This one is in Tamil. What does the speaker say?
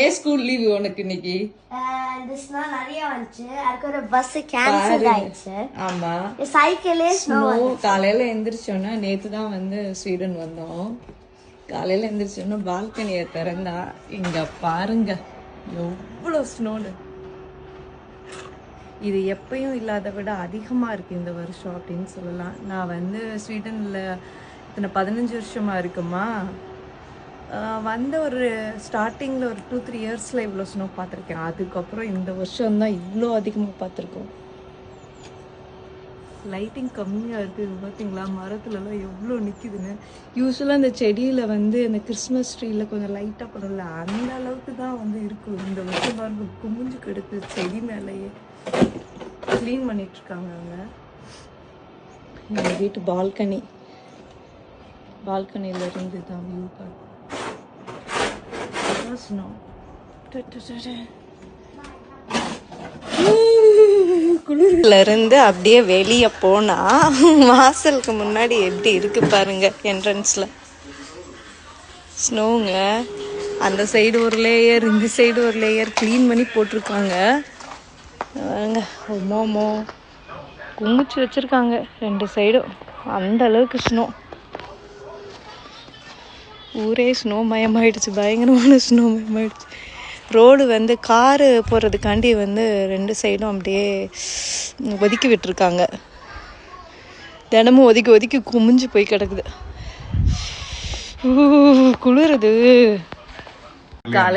ஏன் ஸ்கூல் லீவு உனக்கு இன்னைக்கு? இந்த ஸ்னோ நிறைய வந்துச்சு. அதுக்கு ஒரு பஸ் கேன்சல் ஆயிடுச்சு. ஆமா, சைக்கிளே ஸ்னோ. காலையில எந்திரிச்சோன்னா நேத்து தான் வந்து ஸ்வீடன் வந்தோம். காலையில எந்திரிச்சோன்னா பால்கனியை திறந்தா இங்க பாருங்க எவ்வளவு ஸ்னோன்னு. இது எப்பயும் இல்லாத விட அதிகமா இருக்கு இந்த வருஷம் அப்படின்னு சொல்லலாம். நான் வந்து ஸ்வீடன்ல இத்தனை 15 வருஷமா இருக்குமா, வந்து ஒரு ஸ்டார்டிங்கில் ஒரு 2-3 இயர்ஸில் இவ்வளோ ஸ்னோ பார்த்துருக்கேன். அதுக்கப்புறம் இந்த வருஷம் தான் இவ்வளோ அதிகமாக பார்த்துருக்கோம். லைட்டிங் கம்மியாக இருக்குது பார்த்தீங்களா, மரத்துலலாம் எவ்வளோ நிற்கிதுன்னு. யூஸ்வலாக இந்த செடியில் வந்து இந்த கிறிஸ்மஸ் ட்ரீயில் கொஞ்சம் லைட்டாக படல, அந்த அளவுக்கு தான் வந்து இருக்கும். இந்த வருஷம் பாருங்க குமிஞ்சு கெடுக்கு செடி மேலேயே. க்ளீன் பண்ணிகிட்ருக்காங்க அவங்க. எங்கள் வீட்டு பால்கனியில் இருந்து தான் வியூ பார்க்க குளிர்ல இருந்து அப்படியே வெளியே போனா வாசலுக்கு முன்னாடி எப்படி இருக்கு பாருங்க. என்ட்ரன்ஸ்ல ஸ்னோங்க. அந்த சைடு ஒரு லேயர், இந்த சைடு ஒரு லேயர் க்ளீன் பண்ணி போட்டிருக்காங்க. மோமோ குமிச்சு வச்சிருக்காங்க 2 சைடும். அந்த அளவுக்கு ஸ்னோ, ஊரே ஸ்னோ மயமாயிடுச்சு, பயங்கரமான ஸ்னோ மயமாயிடுச்சு. ரோடு வந்து காரு போகிறதுக்காண்டி வந்து 2 சைடும் அப்படியே ஒதுக்கி விட்டுருக்காங்க. தினமும் ஒதுக்கி குமிஞ்சு போய் கிடக்குது. குளிருது. காலை